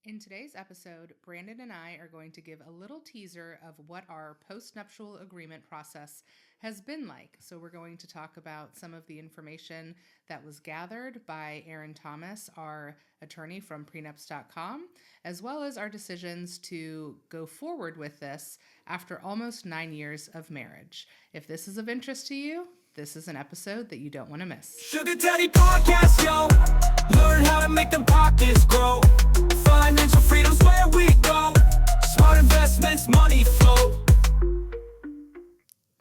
In today's episode, Brandon and I are going to give a little teaser of what our post-nuptial agreement process has been like. So we're going to talk about some of the information that was gathered by Aaron Thomas, our attorney from prenups.com, as well as our decisions to go forward with this after almost 9 years of marriage. If this is of interest to you, this is an episode that you don't want to miss. Sugar Daddy Podcast, yo. Learn how to make them pockets grow. Financial freedom's where we go. Smart investments, money flow.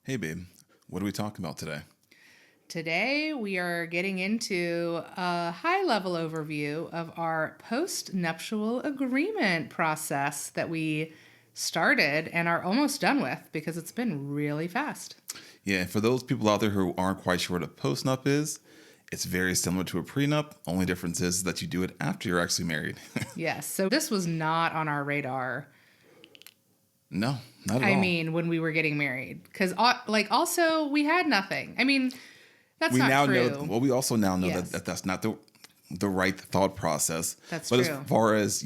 Hey, babe. What are we talking about today? Today, we are getting into a high-level overview of our post-nuptial agreement process that we started and are almost done with because it's been really fast. Yeah, for those people out there who aren't quite sure what a post-nup is, it's very similar to a prenup. Only difference is that you do it after you're actually married. Yes, so this was not on our radar. No, not at all. I mean, when we were getting married, because also we had nothing. I mean, that's we not now true. know. Well, we also now know Yes. that that's not the right thought process. That's but true. As far as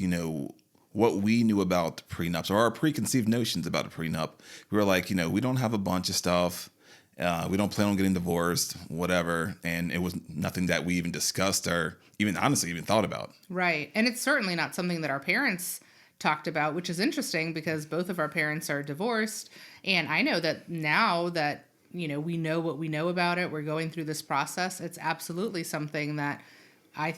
what we knew about prenups or our preconceived notions about a prenup, we were like, we don't have a bunch of stuff. We don't plan on getting divorced, whatever. And it was nothing that we even discussed or even honestly even thought about. Right. And it's certainly not something that our parents talked about, which is interesting because both of our parents are divorced. And I know that now that, we know what we know about it, we're going through this process. It's absolutely something that I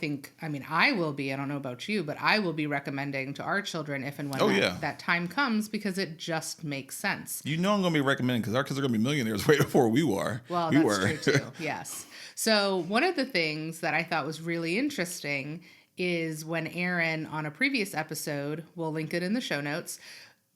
will be, I don't know about you, but I will be recommending to our children if and when that time comes because it just makes sense. I'm going to be recommending because our kids are going to be millionaires way before we were. Well, that's true too. Yes. So one of the things that I thought was really interesting is when Aaron, on a previous episode, we'll link it in the show notes,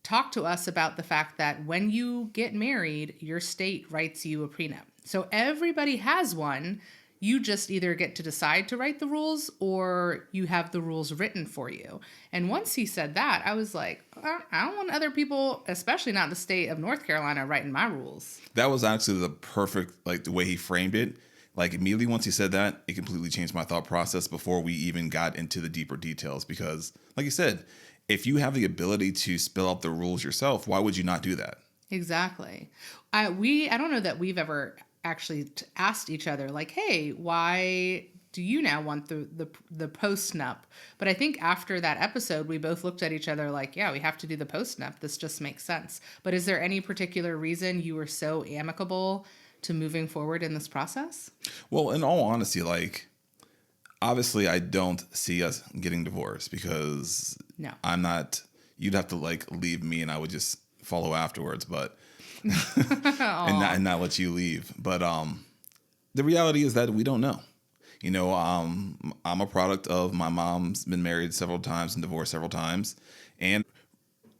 talked to us about the fact that when you get married, your state writes you a prenup. So everybody has one. You just either get to decide to write the rules or you have the rules written for you. And once he said that, I was like, I don't want other people, especially not the state of North Carolina, writing my rules. That was actually the perfect, the way he framed it. Immediately once he said that, it completely changed my thought process before we even got into the deeper details. Because, like you said, if you have the ability to spell out the rules yourself, why would you not do that? Exactly. I don't know that we've ever actually asked each other like, hey, why do you now want the post-nup? But I think after that episode, we both looked at each other like, yeah, we have to do the post-nup. This just makes sense. But is there any particular reason you were so amicable to moving forward in this process? Well, in all honesty, obviously I don't see us getting divorced because No. I'm not, you'd have to leave me and I would just follow afterwards, but and not let you leave. But the reality is that we don't know. I'm a product of my mom's been married several times and divorced several times. And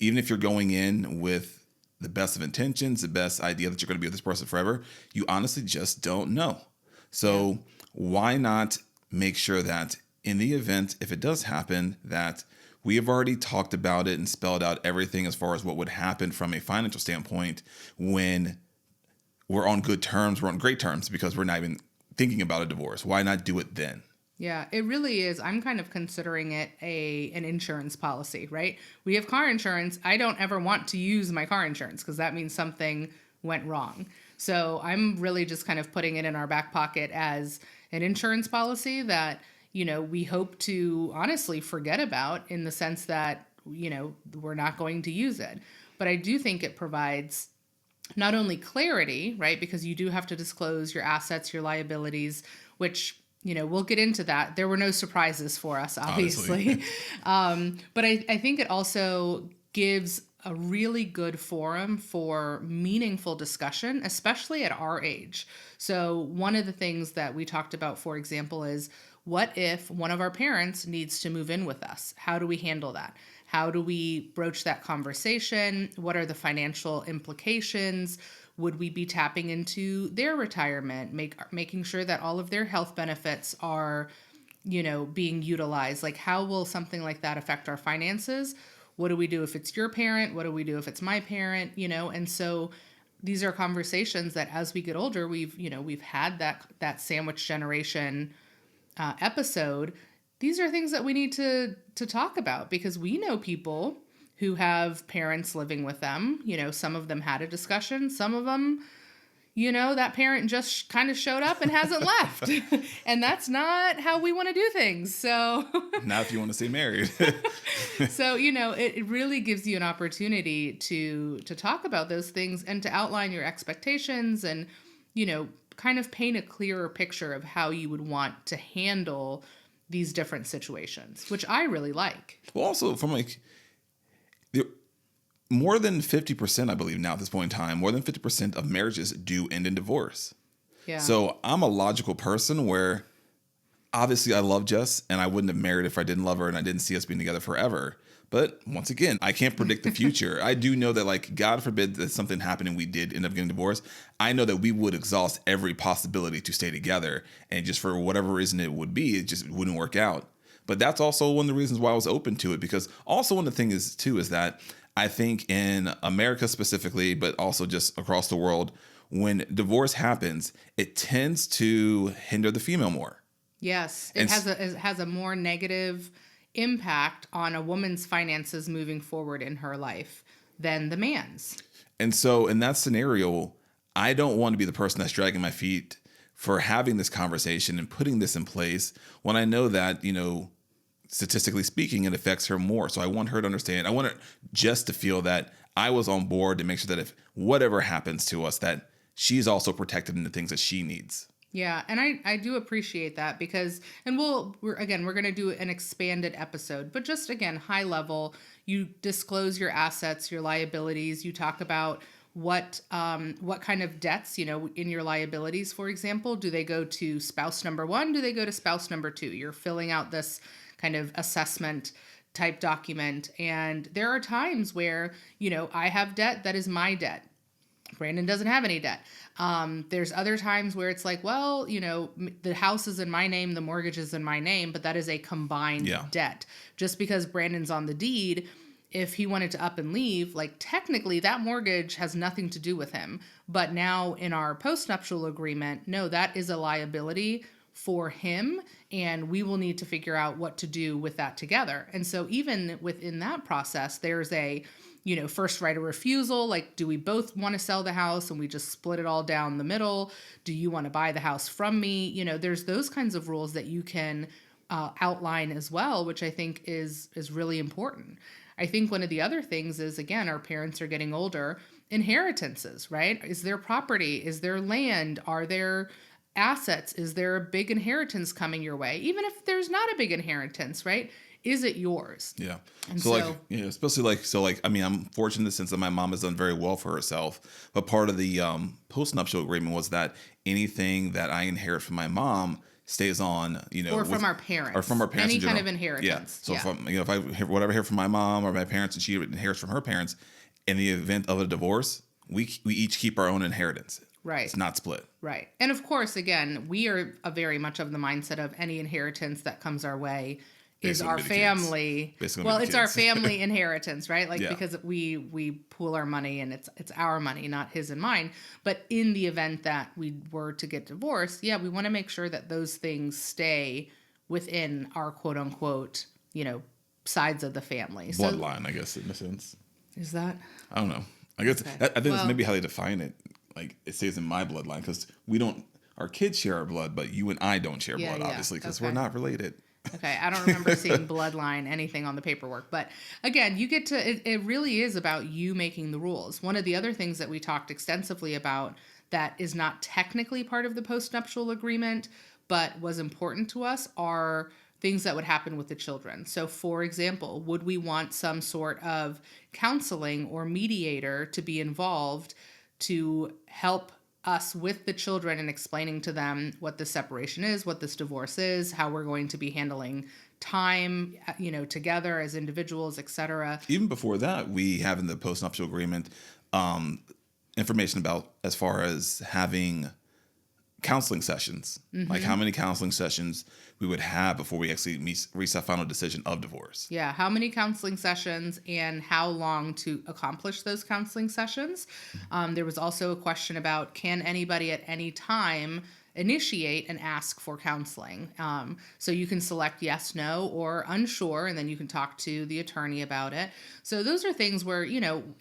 even if you're going in with the best of intentions, the best idea that you're going to be with this person forever, you honestly just don't know. So why not make sure that in the event, if it does happen, that we have already talked about it and spelled out everything as far as what would happen from a financial standpoint when we're on good terms, we're on great terms because we're not even thinking about a divorce. Why not do it then? Yeah, it really is. I'm kind of considering it an insurance policy, right? We have car insurance. I don't ever want to use my car insurance because that means something went wrong. So I'm really just kind of putting it in our back pocket as an insurance policy that, we hope to honestly forget about in the sense that, we're not going to use it. But I do think it provides not only clarity, right? Because you do have to disclose your assets, your liabilities, which, we'll get into that. There were no surprises for us, obviously. But I think it also gives a really good forum for meaningful discussion, especially at our age. So one of the things that we talked about, for example, is what if one of our parents needs to move in with us? How do we handle that? How do we broach that conversation? What are the financial implications? Would we be tapping into their retirement, making sure that all of their health benefits are, being utilized? How will something like that affect our finances? What do we do if it's your parent? What do we do if it's my parent? And so these are conversations that as we get older, we've had that sandwich generation episode. these are things that we need to talk about, because we know people who have parents living with them. Some of them had a discussion. Some of them, that parent just kind of showed up and hasn't left. And that's not how we want to do things. So not if you want to stay married. So, it really gives you an opportunity to talk about those things and to outline your expectations and, kind of paint a clearer picture of how you would want to handle these different situations, which I really like. Well, also from more than 50%, I believe now at this point in time, more than 50% of marriages do end in divorce. Yeah. So I'm a logical person where obviously I love Jess and I wouldn't have married if I didn't love her and I didn't see us being together forever. But once again, I can't predict the future. I do know that, like, God forbid that something happened and we did end up getting divorced. I know that we would exhaust every possibility to stay together. And just for whatever reason it would be, it just wouldn't work out. But that's also one of the reasons why I was open to it. Because also one of the things is, too, is that I think in America specifically, but also just across the world, when divorce happens, it tends to hinder the female more. Yes. It has a more negative impact on a woman's finances moving forward in her life than the man's. And so in that scenario, I don't want to be the person that's dragging my feet for having this conversation and putting this in place when I know that, statistically speaking, it affects her more. So I want her to understand. I want her just to feel that I was on board to make sure that if whatever happens to us, that she's also protected in the things that she needs. Yeah, and I do appreciate that because, and we're going to do an expanded episode, but just again, high level, you disclose your assets, your liabilities, you talk about what kind of debts, in your liabilities, for example, do they go to spouse number one? Do they go to spouse number two? You're filling out this kind of assessment type document. And there are times where, I have debt that is my debt. Brandon doesn't have any debt. There's other times where it's like, well, the house is in my name, the mortgage is in my name, but that is a combined debt. Just because Brandon's on the deed, if he wanted to up and leave, like technically that mortgage has nothing to do with him. But now in our post-nuptial agreement, no, that is a liability for him, and we will need to figure out what to do with that together. And so even within that process, there's a first right of refusal. Like, do we both want to sell the house and we just split it all down the middle? Do you want to buy the house from me? There's those kinds of rules that you can outline as well, which I think is really important. I think one of the other things is, again, our parents are getting older. Inheritances, right? Is there property? Is there land? Are there assets? Is there a big inheritance coming your way? Even if there's not a big inheritance, right? Is it yours? Yeah. And so especially I'm fortunate in the sense that my mom has done very well for herself. But part of the post-nuptial agreement was that anything that I inherit from my mom stays on, or from our parents. Or from our parents. Any kind of inheritance. Yeah. So if I whatever I hear from my mom or my parents and she inherits from her parents, in the event of a divorce, we each keep our own inheritance. Right. It's not split. Right. And of course, again, we are very much of the mindset of any inheritance that comes our way is our family. Well, it's our family inheritance, right? Because we pool our money and it's our money, not his and mine. But in the event that we were to get divorced, we want to make sure that those things stay within our quote unquote, sides of the family. Bloodline, I guess, in a sense. Is that? I don't know. I guess I think that's maybe how they define it. Like, it stays in my bloodline because our kids share our blood, but you and I don't share blood, obviously, because we're not related. Okay, I don't remember seeing bloodline anything on the paperwork. But again, you get to, it really is about you making the rules. One of the other things that we talked extensively about that is not technically part of the post-nuptial agreement, but was important to us are things that would happen with the children. So for example, would we want some sort of counseling or mediator to be involved to help us with the children and explaining to them what the separation is, what this divorce is, how we're going to be handling time, together as individuals, etc. Even before that, we have in the post-nuptial agreement information about as far as having counseling sessions, like how many counseling sessions we would have before we actually reach that final decision of divorce. Yeah, how many counseling sessions and how long to accomplish those counseling sessions. There was also a question about, can anybody at any time initiate and ask for counseling. So you can select yes, no, or unsure, and then you can talk to the attorney about it. So those are things where,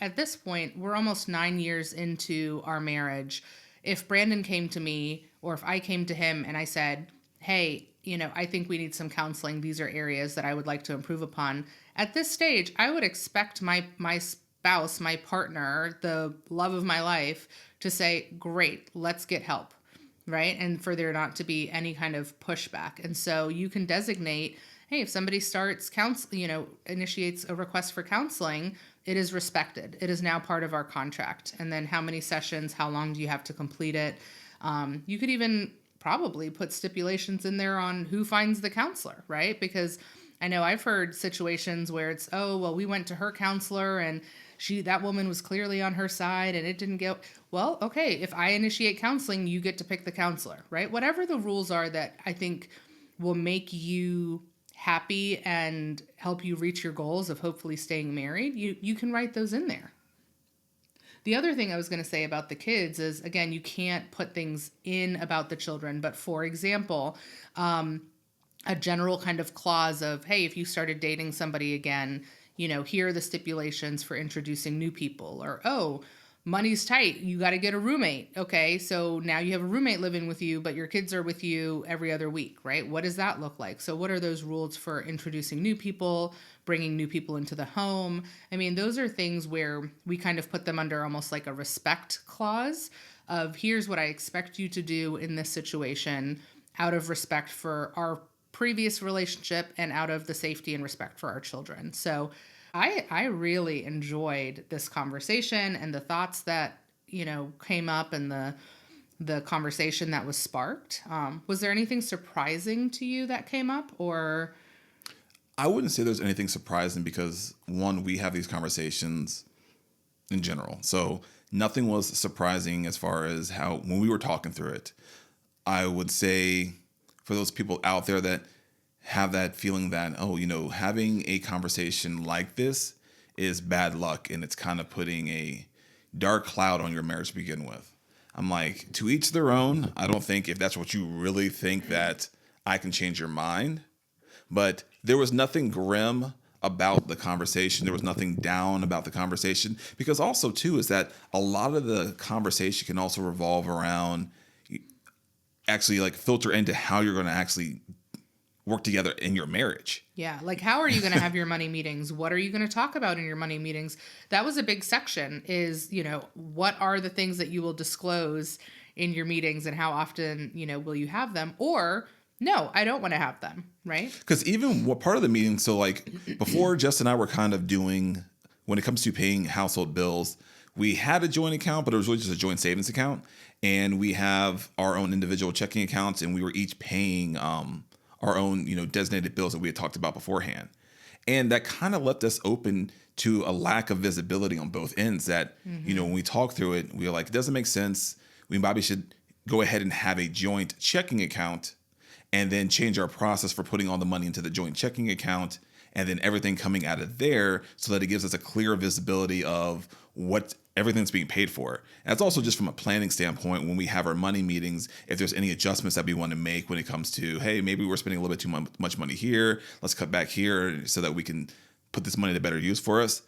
at this point, we're almost 9 years into our marriage. If Brandon came to me, or if I came to him and I said, hey, I think we need some counseling. These are areas that I would like to improve upon. At this stage, I would expect my spouse, my partner, the love of my life, to say, great, let's get help, right? And for there not to be any kind of pushback. And so you can designate, hey, if somebody starts initiates a request for counseling, it is respected. It is now part of our contract. And then how many sessions, how long do you have to complete it? You could even probably put stipulations in there on who finds the counselor, right? Because I know I've heard situations where it's, oh, well, we went to her counselor and that woman was clearly on her side and it didn't go. Well, okay, if I initiate counseling, you get to pick the counselor, right? Whatever the rules are that I think will make you happy and help you reach your goals of hopefully staying married, you can write those in there. The other thing I was going to say about the kids is, again, you can't put things in about the children, but for example, a general kind of clause of, hey, if you started dating somebody again, here are the stipulations for introducing new people, or, oh, money's tight, you got to get a roommate. Okay, so now you have a roommate living with you, but your kids are with you every other week, right? What does that look like? So what are those rules for introducing new people, bringing new people into the home? I mean, those are things where we kind of put them under almost like a respect clause of, here's what I expect you to do in this situation out of respect for our previous relationship and out of the safety and respect for our children. So I really enjoyed this conversation and the thoughts that, came up and the conversation that was sparked. Was there anything surprising to you that came up, or? I wouldn't say there's anything surprising because, one, we have these conversations in general. So nothing was surprising as far as how, when we were talking through it, I would say for those people out there that have that feeling that, oh, having a conversation like this is bad luck and it's kind of putting a dark cloud on your marriage to begin with. I'm like, to each their own. I don't think if that's what you really think that I can change your mind. But there was nothing grim about the conversation. There was nothing down about the conversation. Because also, too, is that a lot of the conversation can also revolve around actually like filter into how you're going to actually work together in your marriage. Yeah. Like, how are you going to have your money meetings? What are you going to talk about in your money meetings? That was a big section is, what are the things that you will disclose in your meetings and how often, will you have them? Or no, I don't want to have them. Right. Because even what part of the meeting, so like before Jess and I were kind of doing, when it comes to paying household bills, we had a joint account, but it was really just a joint savings account. And we have our own individual checking accounts, and we were each paying our own, designated bills that we had talked about beforehand. And that kind of left us open to a lack of visibility on both ends that, when we talked through it, we were like, it doesn't make sense. We probably should go ahead and have a joint checking account and then change our process for putting all the money into the joint checking account and then everything coming out of there so that it gives us a clear visibility of what everything's being paid for. And that's also just from a planning standpoint when we have our money meetings, if there's any adjustments that we want to make when it comes to, hey, maybe we're spending a little bit too much money here, let's cut back here so that we can put this money to better use for us.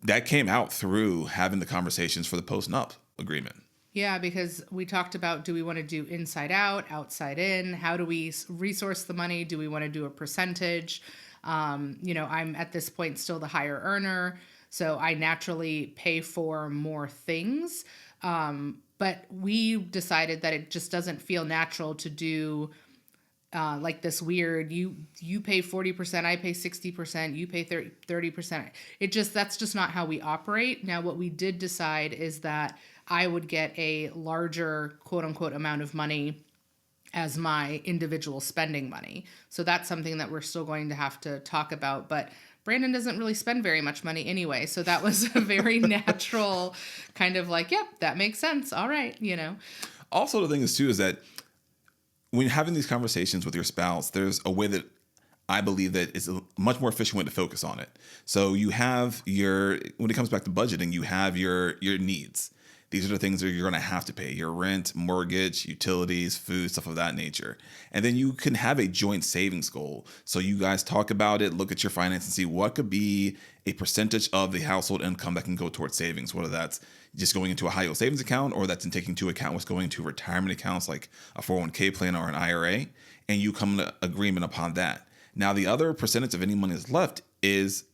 That came out through having the conversations for the post-nup agreement. Yeah, because we talked about, do we want to do inside out, outside in? How do we resource the money? Do we want to do a percentage? I'm at this point still the higher earner, so I naturally pay for more things. But we decided that it just doesn't feel natural to do like this weird, you pay 40%, I pay 60%, you pay 30%. That's just not how we operate. Now, what we did decide is that I would get a larger quote unquote amount of money as my individual spending money. So that's something that we're still going to have to talk about. But Brandon doesn't really spend very much money anyway. So that was a very natural kind of like, yep, that makes sense. All right, Also, the thing is, too, is that when you're having these conversations with your spouse, there's a way that I believe that it's a much more efficient way to focus on it. So you have when it comes back to budgeting, you have your needs. These are the things that you're going to have to pay: your rent, mortgage, utilities, food, stuff of that nature. And then you can have a joint savings goal. So you guys talk about it, look at your finances, and see what could be a percentage of the household income that can go towards savings, whether that's just going into a high yield savings account, or that's in taking into account what's going to retirement accounts like a 401k plan or an IRA. And you come to agreement upon that. Now, the other percentage of any money that's left is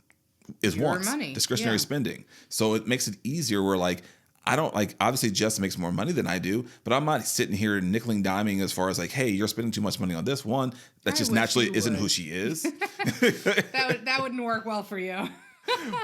wants, money. discretionary spending. So it makes it easier where like, I don't like, obviously Jess makes more money than I do, but I'm not sitting here nickeling diming as far as like, hey, you're spending too much money on this one. That just naturally isn't who she is. that wouldn't work well for you.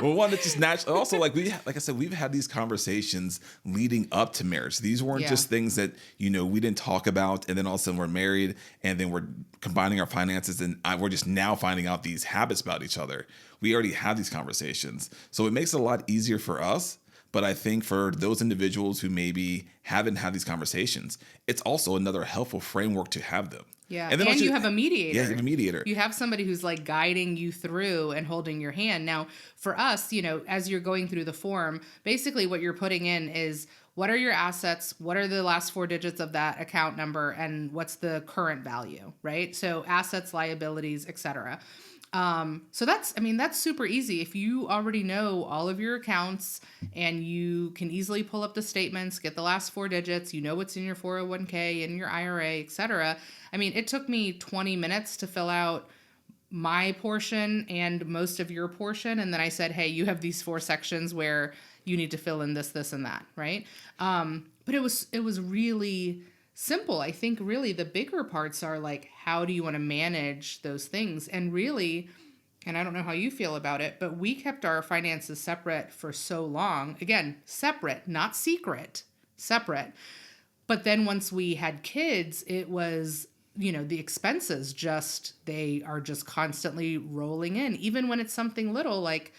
Well, one that's just natural. Also, like I said, we've had these conversations leading up to marriage. These weren't just things that, we didn't talk about, and then all of a sudden we're married, and then we're combining our finances, and we're just now finding out these habits about each other. We already had these conversations. So it makes it a lot easier for us. But I think for those individuals who maybe haven't had these conversations, it's also another helpful framework to have them. Yeah. And then you have a mediator. Yeah, you have a mediator. You have somebody who's like guiding you through and holding your hand. Now, for us, as you're going through the form, basically what you're putting in is, what are your assets? What are the last 4 digits of that account number? And what's the current value, right? So assets, liabilities, etc. So that's super easy. If you already know all of your accounts and you can easily pull up the statements, get the last 4 digits, what's in your 401k and your IRA, etc. It took me 20 minutes to fill out my portion and most of your portion. And then I said, hey, you have these 4 sections where you need to fill in this, this, and that. Right. But it was really simple. I think really the bigger parts are like, how do you want to manage those things? And really, and I don't know how you feel about it, but we kept our finances separate for so long. Again, separate, not secret, separate. But then once we had kids, it was, the expenses they are just constantly rolling in, even when it's something little like,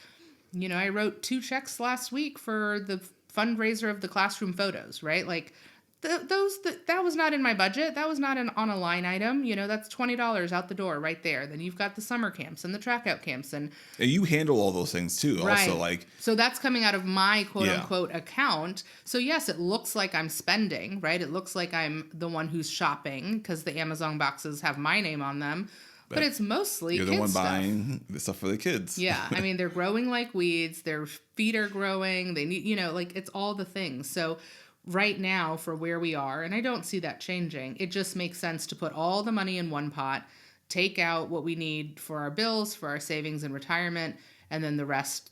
I wrote 2 checks last week for the fundraiser of the classroom photos, right? Like, that was not in my budget. That was not on a line item. That's $20 out the door right there. Then you've got the summer camps and the track out camps. And you handle all those things too. Right. Also, so that's coming out of my quote unquote account. So yes, it looks like I'm spending, right? It looks like I'm the one who's shopping because the Amazon boxes have my name on them. But it's mostly you're the one buying the stuff for the kids. Yeah. They're growing like weeds. Their feet are growing. They need, it's all the things. So right now, for where we are, and I don't see that changing, it just makes sense to put all the money in one pot, take out what we need for our bills, for our savings and retirement, and then the rest,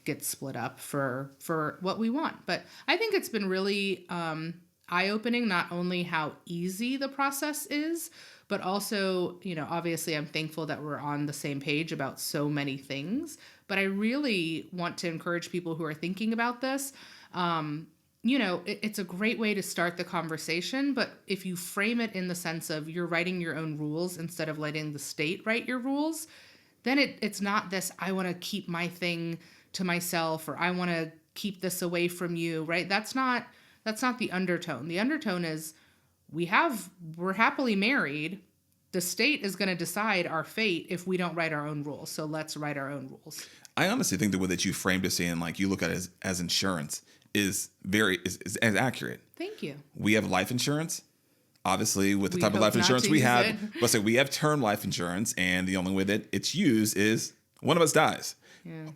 gets split up for what we want. But I think it's been really eye-opening, not only how easy the process is, but also, obviously I'm thankful that we're on the same page about so many things. But I really want to encourage people who are thinking about this, it's a great way to start the conversation, but if you frame it in the sense of you're writing your own rules instead of letting the state write your rules, then it's not this, I want to keep my thing to myself, or I want to keep this away from you, right? That's not the undertone. The undertone is we're happily married. The state is going to decide our fate if we don't write our own rules. So let's write our own rules. I honestly think the way that you framed it, saying like you look at it as insurance, is accurate. Thank you. We have life insurance. Obviously, with the type of life insurance we have, let's say we have term life insurance, and the only way that it's used is one of us dies. Yeah.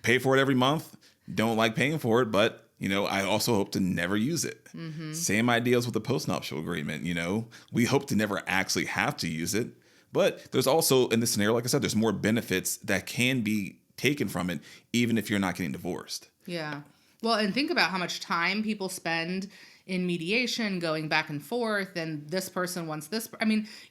Pay for it every month. Don't like paying for it, but I also hope to never use it. Mm-hmm. Same ideas with the post-nuptial agreement. We hope to never actually have to use it, but there's also, in this scenario, like I said, there's more benefits that can be taken from it, even if you're not getting divorced. Yeah. Well, and think about how much time people spend in mediation, going back and forth, and this person wants this.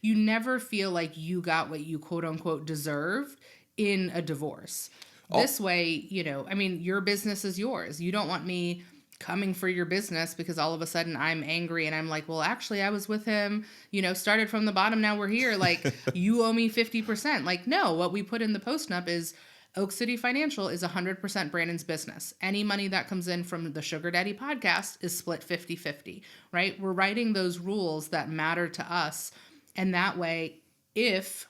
You never feel like you got what you quote unquote deserved in a divorce. This way, your business is yours. You don't want me coming for your business because all of a sudden I'm angry and I'm like, well, actually I was with him, started from the bottom. Now we're here. Like, you owe me 50%. Like, no, what we put in the post-nup is Oak City Financial is 100% Brandon's business. Any money that comes in from the Sugar Daddy podcast is split 50-50, right? We're writing those rules that matter to us. And that way,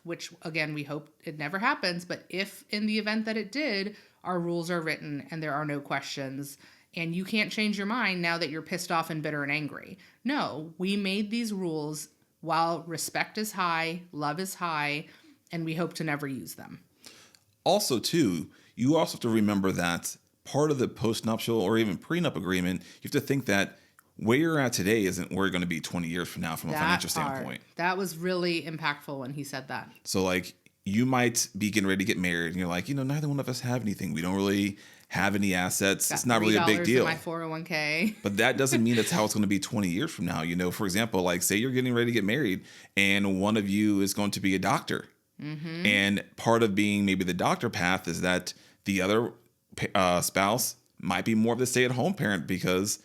which again, we hope it never happens, but if in the event that it did, our rules are written and there are no questions and you can't change your mind now that you're pissed off and bitter and angry. No, we made these rules while respect is high, love is high, and we hope to never use them. Also, too, you also have to remember that part of the post-nuptial or even prenup agreement, you have to think that where you're at today isn't where you're going to be 20 years from now from a financial standpoint. That was really impactful when he said that. So, like, you might be getting ready to get married, and you're like, neither one of us have anything. We don't really have any assets. It's not really a big deal. In my 401k. But that doesn't mean that's how it's going to be 20 years from now. For example, like, say you're getting ready to get married, and one of you is going to be a doctor. Mm-hmm. And part of being maybe the doctor path is that the other spouse might be more of the stay-at-home parent because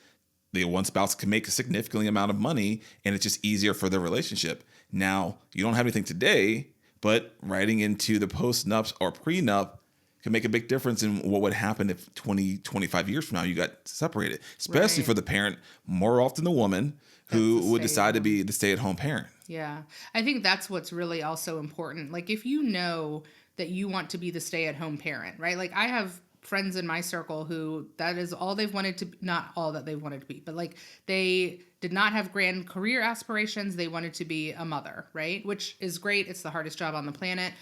the one spouse can make a significant amount of money, and it's just easier for their relationship. Now, you don't have anything today, but writing into the post-nup or prenup can make a big difference in what would happen if 20, 25 years from now you got separated, especially for the parent, more often the woman who would decide to be the stay-at-home parent. Yeah. I think that's what's really also important. Like, if you know that you want to be the stay-at-home parent, right? Like, I have friends in my circle who that is all they've wanted to, not all that they've wanted to be, but like they did not have grand career aspirations. They wanted to be a mother, right? Which is great. It's the hardest job on the planet.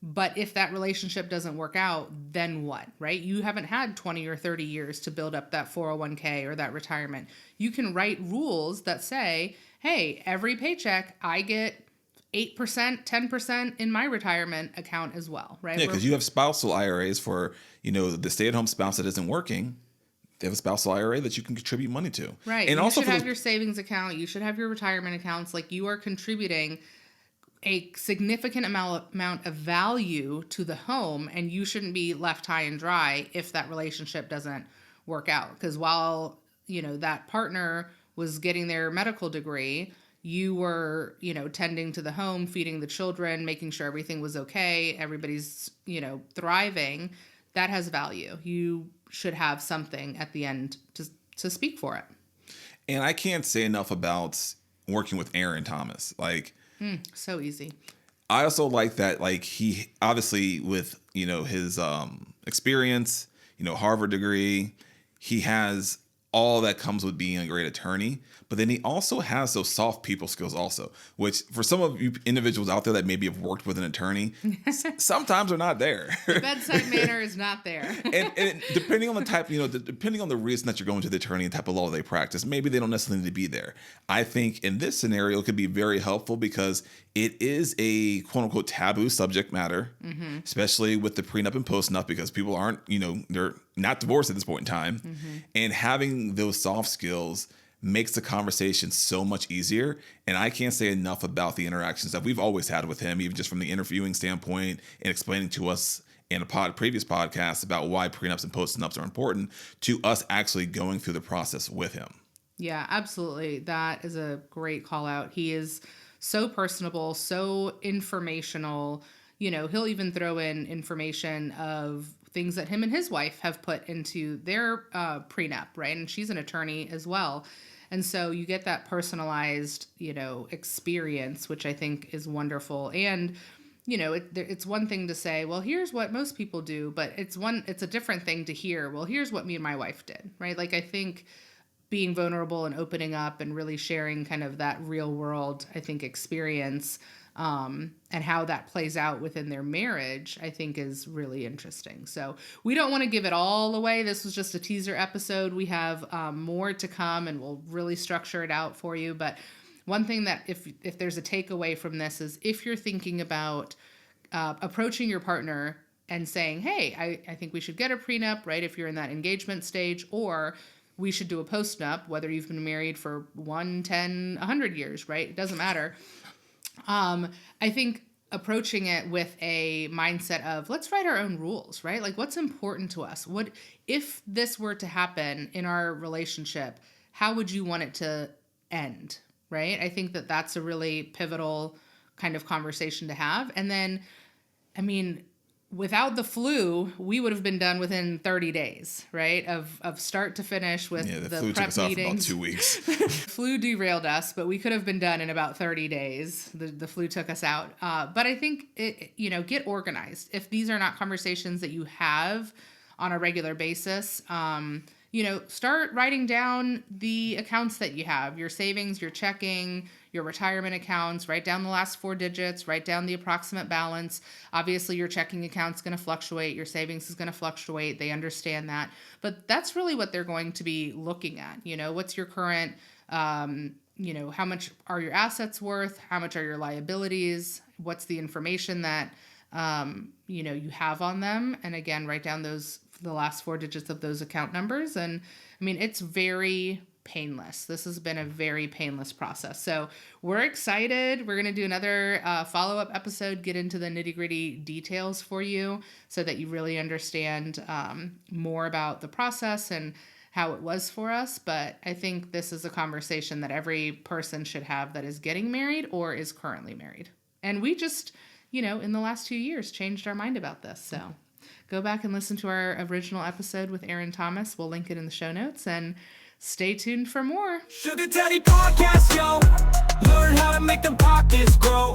But if that relationship doesn't work out, then what, right? You haven't had 20 or 30 years to build up that 401k or that retirement. You can write rules that say, hey, every paycheck I get 8%, 10% in my retirement account as well, right? Yeah, because you have spousal IRAs for, the stay-at-home spouse that isn't working. They have a spousal IRA that you can contribute money to. Right. And you also should have your savings account. You should have your retirement accounts. Like, you are contributing a significant amount of value to the home, and you shouldn't be left high and dry if that relationship doesn't work out. Because while, that partner was getting their medical degree, you were, tending to the home, feeding the children, making sure everything was okay, everybody's, thriving. That has value. You should have something at the end to speak for it. And I can't say enough about working with Aaron Thomas. Like, so easy. I also like that, like, he obviously with, his experience, Harvard degree, he has all that comes with being a great attorney, but then he also has those soft people skills also, which for some of you individuals out there that maybe have worked with an attorney, sometimes are not there. The bedside manner is not there. and depending on the type, depending on the reason that you're going to the attorney and type of law they practice, maybe they don't necessarily need to be there. I think in this scenario, it could be very helpful because it is a quote unquote taboo subject matter, especially with the prenup and post-nup, because people aren't, they're not divorced at this point in time. And having those soft skills makes the conversation so much easier. And I can't say enough about the interactions that we've always had with him, even just from the interviewing standpoint and explaining to us in a previous podcast about why prenups and post-nups are important, to us actually going through the process with him. Yeah, absolutely. That is a great call out. He is so personable, so informational. He'll even throw in information of things that him and his wife have put into their prenup, right? And she's an attorney as well. And so you get that personalized, experience, which I think is wonderful. And, it's one thing to say, well, here's what most people do, but it's a different thing to hear, well, here's what me and my wife did, right? Like, I think being vulnerable and opening up and really sharing kind of that real world, I think, experience, and how that plays out within their marriage, I think is really interesting. So we don't want to give it all away. This was just a teaser episode. We have more to come, and we'll really structure it out for you. But one thing that if there's a takeaway from this is if you're thinking about approaching your partner and saying, hey, I think we should get a prenup, right? If you're in that engagement stage, or we should do a post-nup, whether you've been married for 1, 10, 100 years, right? It doesn't matter. I think approaching it with a mindset of let's write our own rules, right? Like, what's important to us? What if this were to happen in our relationship, how would you want it to end, right? I think that that's a really pivotal kind of conversation to have. And then, without the flu, we would have been done within 30 days, right? Of start to finish with the flu prep took us meetings. Off about 2 weeks. Flu derailed us, but we could have been done in about 30 days. The flu took us out. But I think, get organized. If these are not conversations that you have on a regular basis, start writing down the accounts that you have, your savings, your checking, your retirement accounts. Write down the last 4 digits, write down the approximate balance. Obviously, your checking account's going to fluctuate, your savings is going to fluctuate. They understand that. But that's really what they're going to be looking at. What's your current, how much are your assets worth? How much are your liabilities? What's the information that, you have on them? And again, write down the last 4 digits of those account numbers. And it's very painless. This has been a very painless process. So we're excited. We're going to do another follow-up episode, get into the nitty-gritty details for you so that you really understand more about the process and how it was for us. But I think this is a conversation that every person should have that is getting married or is currently married. And we just, in the last 2 years, changed our mind about this. So go back and listen to our original episode with Aaron Thomas. We'll link it in the show notes, and stay tuned for more. Sugar Daddy Podcast, yo. Learn how to make them pockets grow.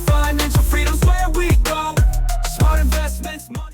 Financial freedom's where we go. Smart investments, money.